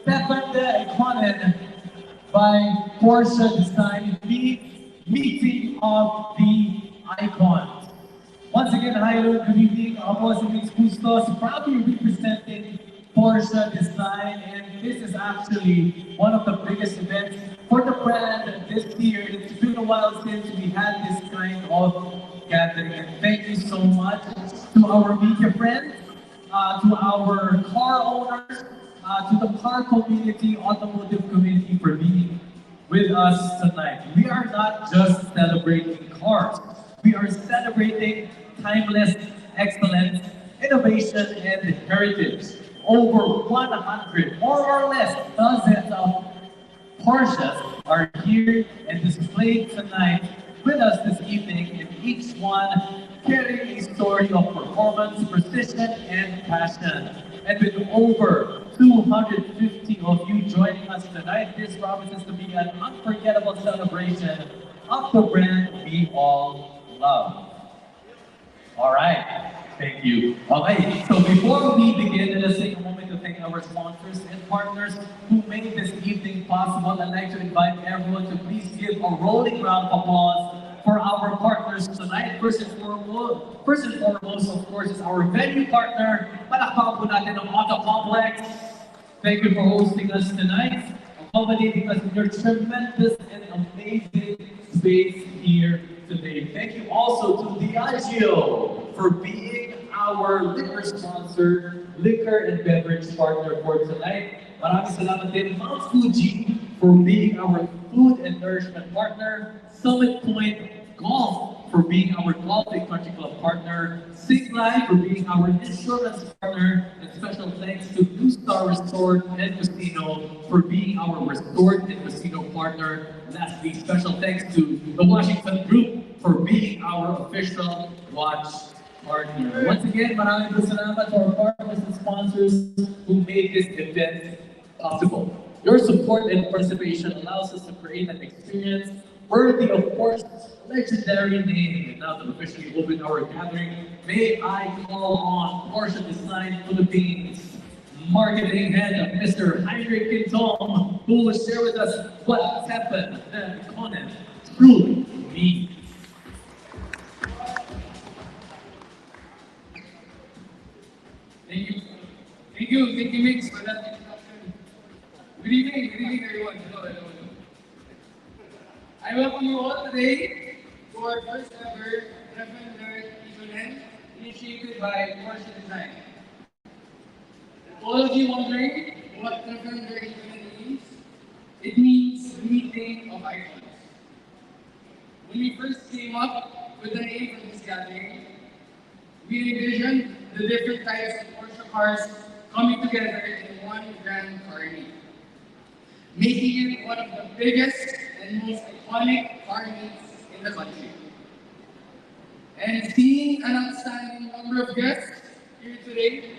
Treffen Der Ikonen by Porsche Design, the meeting of the icons. Once again, hi, hello, good evening. Ako si Vince Bustos, proudly representing Porsche Design, and this is actually one of the biggest events for the brand this year. It's been a while since we had this kind of gathering, and thank you so much to our media friends, to our car owners, to the car community, automotive community for being with us tonight. We are not just celebrating cars, we are celebrating timeless excellence, innovation, and heritage. Over 100, more or less, dozens of Porsches are here and displayed tonight with us this evening, and each one carrying a story of performance, precision, and passion. And with over 250 of you joining us tonight, this promises to be an unforgettable celebration of the brand we all love. All right, thank you. Okay, so before we begin, let us take a moment to thank our sponsors and partners who made this evening possible. I'd like to invite everyone to please give a rolling round of applause for our partners tonight. First and foremost, of course, is our venue partner, palakpakan po natin ang Auto Complex. Thank you for hosting us tonight, accommodating us in your tremendous and amazing space here today. Thank you also to Diageo for being our liquor sponsor, liquor and beverage partner for tonight. Maraming salamat din Mount Fuji for being our food and nourishment partner, Summit Point Golf for being our golf and country club partner, Singlai for being our insurance partner, and special thanks to New Star Resort and Casino for being our resort and casino partner. Lastly, special thanks to the Washington Group for being our official watch partner. Once again, maraming salamat to our partners and sponsors who made this event possible. Your support and participation allows us to create an experience worthy of Porsche's legendary name. And now to officially open our gathering, may I call on Porsche Design Philippines marketing head, Mr. Heinrich Quinton, who will share with us what Sept Der Ikonen truly means. Thank you, Mix, for that introduction. Good evening, everyone. Hello. I welcome you all today to our first ever Treffen Der Ikonen initiated by Porsche Design. All of you wondering what Treffen Der Ikonen means? It means meeting of icons. When we first came up with the name for this gathering, we envisioned the different types of Porsche cars coming together in one grand car meet, making it one of the biggest and most iconic car meets in the country. And seeing an outstanding number of guests here today,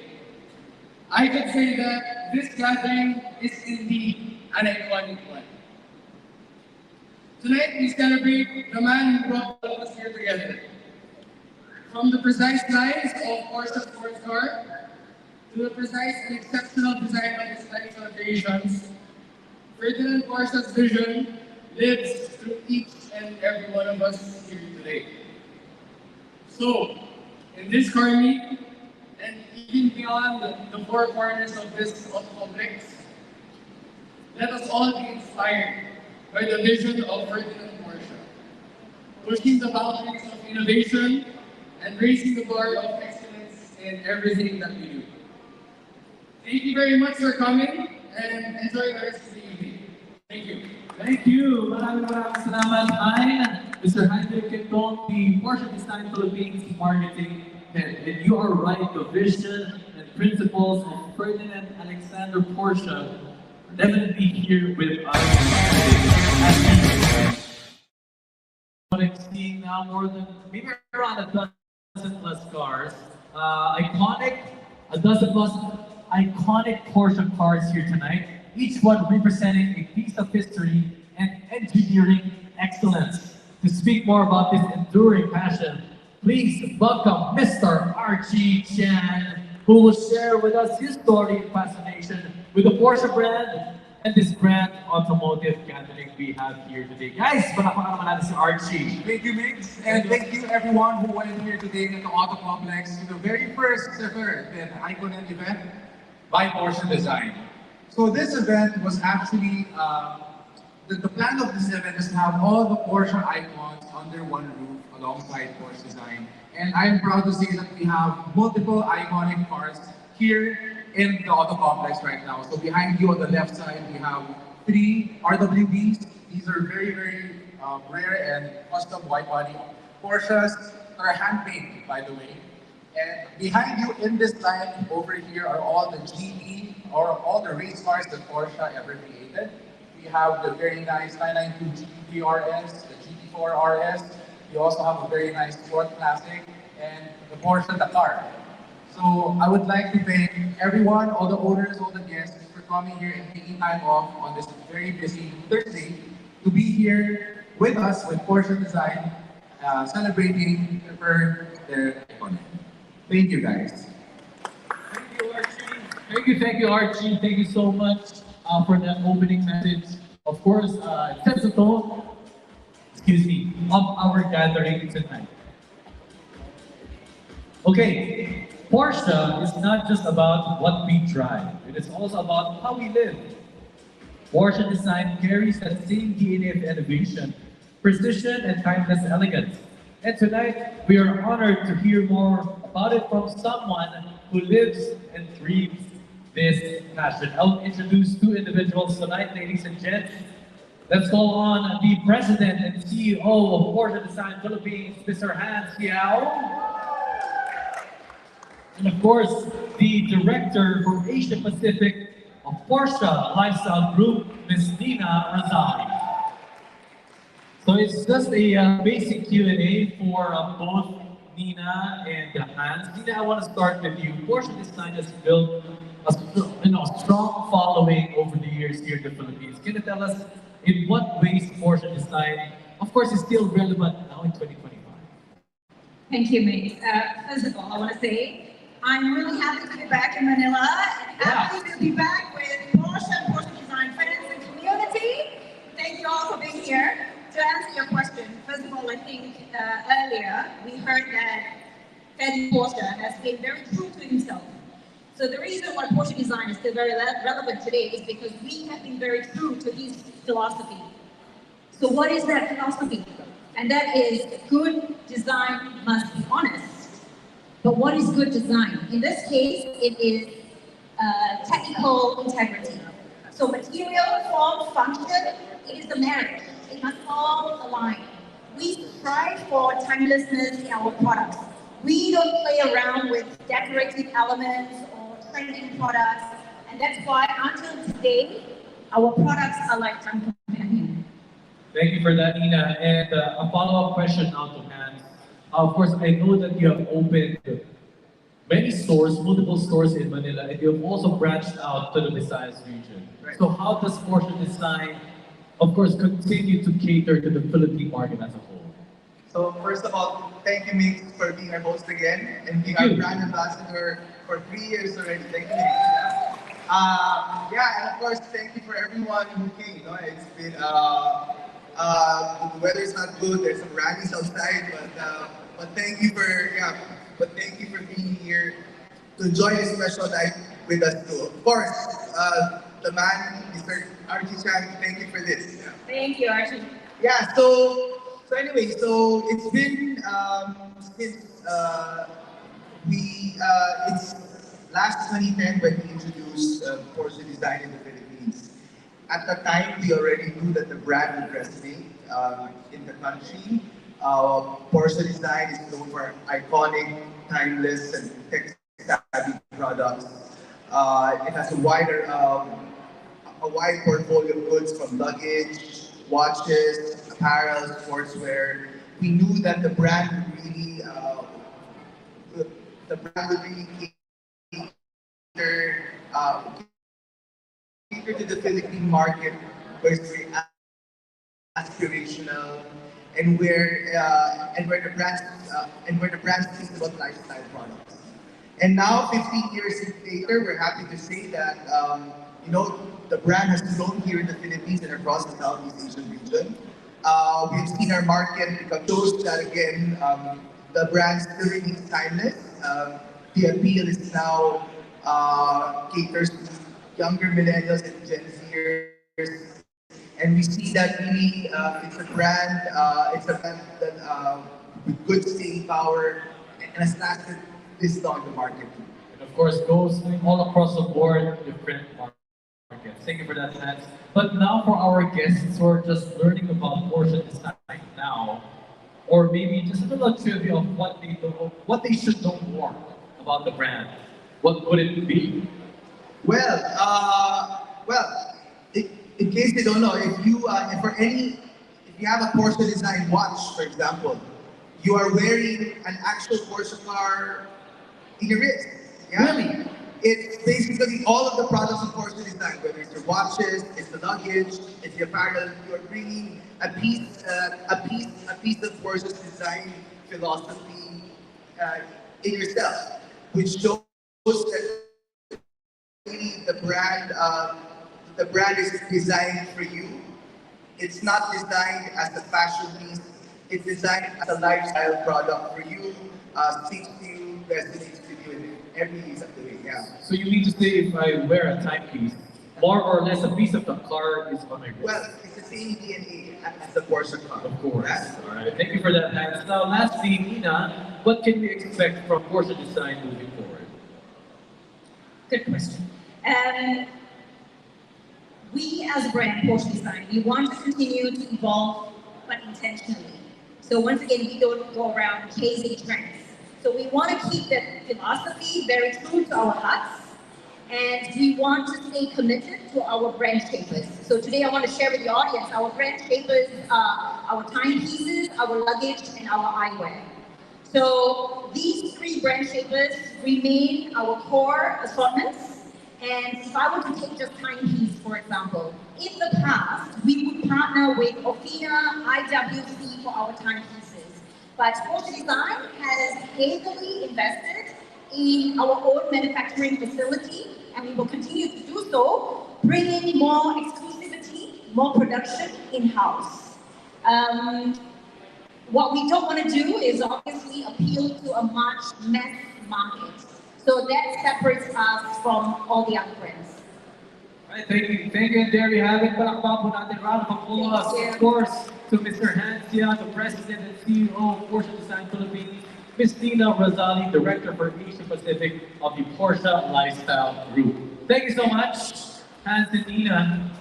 I could say that this gathering is indeed an iconic one. Tonight we celebrate the man who brought all of us here together. From the precise lines of Porsche sports car to the precise and exceptional design of his lifestyle creations, Ferdinand Porsche's vision lives through each and every one of us here today. So, in this car meet, and even beyond the four corners of this complex, let us all be inspired by the vision of Ferdinand Porsche, pushing the boundaries of innovation and raising the bar of excellence in everything that we do. Thank you very much for coming, and enjoy the rest of the evening. Thank you. Thank you. Maraming salamat, Mr. Heinrich Quinton, the Porsche Design Philippines marketing head. And you are right, the vision and principles of Ferdinand Alexander Porsche are definitely here with us today. Seeing now more than maybe around a dozen plus cars, a dozen plus iconic Porsche cars here tonight, each one representing a piece of history and engineering excellence. To speak more about this enduring passion, please welcome Mr. Archie Chan who will share with us his story and fascination with the Porsche brand and this grand automotive gathering we have here today. Guys, palakpakan naman natin si Archie. Thank you, Mix, and thank you everyone who went here today at the Auto Complex to the very first ever Ikonen event by Porsche Design. So this event was actually, the plan of this event is to have all the Porsche icons under one roof alongside Porsche Design. And I'm proud to say that we have multiple iconic cars here in the Auto Complex right now. So behind you on the left side, we have 3 RWBs. These are very, very rare and custom wide body Porsches that are hand-painted, by the way. And behind you in this line over here are all the GT or all the race cars that Porsche ever created. We have the very nice 992 GT3 RS, the GT4 RS. We also have a very nice Sport Classic and the Porsche Dakar. So I would like to thank everyone, all the owners, all the guests for coming here and taking time off on this very busy Thursday to be here with us with Porsche Design, celebrating their icon. Thank you, guys. Thank you, Archie. Thank you, Archie. Thank you so much for that opening message. Of course, it sets the tone, excuse me, of our gathering tonight. Okay, Porsche is not just about what we drive, it is also about how we live. Porsche Design carries that same DNA of innovation, precision, and timeless elegance. And tonight, we are honored to hear more about it from someone who lives and breathes this passion. I'll introduce 2 individuals tonight, ladies and gents. Let's call on the President and CEO of Porsche Design Philippines, Mr. Hans Yao. And of course, the Director for Asia Pacific of Porsche Lifestyle Group, Ms. Nina Razali. So it's just a basic Q&A for both Nina and Hans. Nina, I want to start with you. Porsche Design has built a strong following over the years here in the Philippines. Can you tell us in what ways Porsche Design, of course, is still relevant now in 2025? Thank you, mate. First of all, I want to say I'm really happy to be back in Manila and happy to be back with Porsche and Porsche Design fans and community. Thank you all for being here. To answer your question, first of all, I think earlier we heard that Ferdinand Porsche has been very true to himself. So the reason why Porsche Design is still very relevant today is because we have been very true to his philosophy. So what is that philosophy? And that is good design must be honest. But what is good design? In this case, it is technical integrity. So material, form, function, it is the marriage. It must all align. We strive for timelessness in our products. We don't play around with decorative elements or trending products. And that's why until today, our products are lifetime companion. Thank you for that, Nina. And a follow-up question now to Hans. Of course, I know that you have opened many stores, multiple stores in Manila, and you have also branched out to the Visayas region. Right. So how does Porsche Design, of course, continue to cater to the Philippine market as a whole? So first of all, thank you, Mix, for being our host again and being our brand ambassador for 3 years already. Thank you, Mix. And of course, thank you for everyone who came. You know, it's been the weather's not good. There's some rallies outside, but thank you for being here to enjoy this special night with us too. Of course, the man, Mr. Archie Chan, thank you for this. Thank you, Archie. Yeah, so anyway, so it's been since it's last 2010 when we introduced Porsche Design in the Philippines. At the time, we already knew that the brand would resonate in the country. Porsche Design is known for iconic, timeless, and tech-savvy products. It has a wide portfolio of goods from luggage, watches, apparel, sportswear. We knew that the brand would really cater to the Philippine market, where it's very aspirational, and where the brand speaks about lifestyle products. And now, 15 years later, we're happy to say that the brand has grown here in the Philippines and across the Southeast Asian region. We've seen our market become shows that again, the brand still remains timeless. The appeal is now caters to younger millennials and Gen Zers, and we see that really it's a brand that with good staying power and has lasted this long in the market. And of course, goes all across the board, different markets. Thank you for that, Hans. But now for our guests who are just learning about Porsche Design now, or maybe just a little trivia of what they should know more about the brand. What would it be? Well, in case you don't know, if you have a Porsche Design watch, for example, you are wearing an actual Porsche car in your wrist. Yeah? Really? It's basically all of the products of Porsche Design, whether it's your watches, it's the luggage, it's the apparel. You're bringing a piece of Porsche's design philosophy in yourself, which shows that really the brand is designed for you. It's not designed as a fashion piece. It's designed as a lifestyle product for you. Speaks to you, resonates to you in every piece of the way. Yeah. So you mean to say if I wear a timepiece, more or less a piece of the car is on my wrist? Well, it's the same DNA as the Porsche car. Of course. Yes. All right. Thank you for that, Hans. Now, lastly, Nina, what can we expect from Porsche Design moving forward? Good question. We as a brand, Porsche Design, we want to continue to evolve, but intentionally. So once again, we don't go around chasing trends. So we want to keep that philosophy very true to our hearts, and we want to stay committed to our brand shapers. So today I want to share with the audience, our brand shapers are our timepieces, our luggage, and our eyewear. So these three brand shapers remain our core assortments. And if I were to take just timepiece, for example, in the past, we would partner with Ofina, IWC for our timepieces. But Porsche Design has heavily invested in our own manufacturing facility, and we will continue to do so, bringing more exclusivity, more production in-house. What we don't want to do is obviously appeal to a much mass market. So that separates us from all the other brands. All right, thank you. Thank you, and there you have it. Palakpak po natin, round of applause, of course, to Mr. Hancia, the President and CEO of Porsche Design Philippines, Ms. Nina Razali, Director for Asia Pacific of the Porsche Lifestyle Group. Thank you so much, Hans and Nina.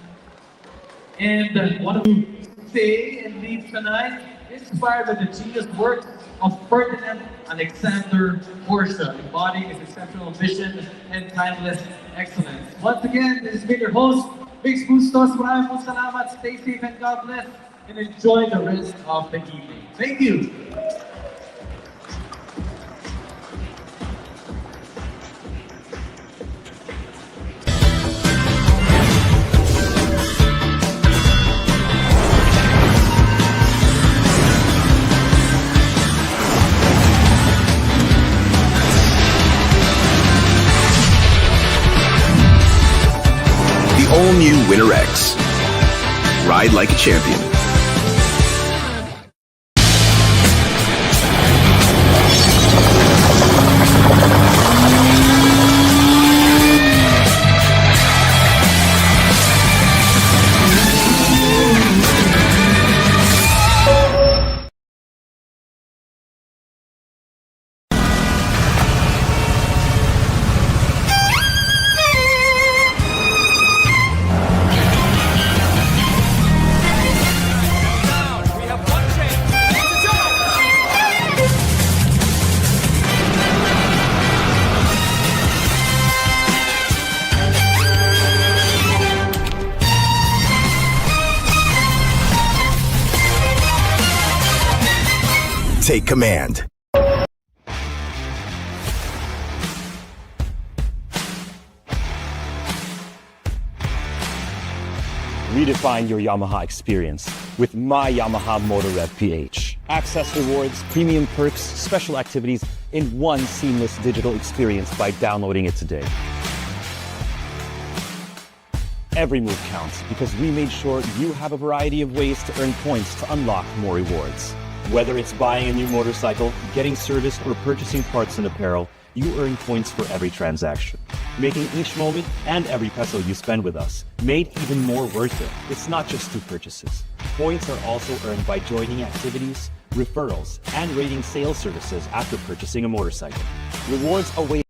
And what do you say and leave tonight? Inspired by the genius works of Ferdinand Alexander Porsche, embodying his exceptional vision and timeless excellence. Once again, this has been your host, Big Bustos. Maraming salamat. Stay safe and God bless, and enjoy the rest of the evening. Thank you. All-new Winter X. Ride like a champion. Take command. Redefine your Yamaha experience with My Yamaha Motor Rev PH. Access rewards, premium perks, special activities, in one seamless digital experience by downloading it today. Every move counts because we made sure you have a variety of ways to earn points to unlock more rewards. Whether it's buying a new motorcycle, getting service, or purchasing parts and apparel, you earn points for every transaction, making each moment and every peso you spend with us made even more worth it. It's not just 2 purchases. Points are also earned by joining activities, referrals, and rating sales services after purchasing a motorcycle. Rewards await.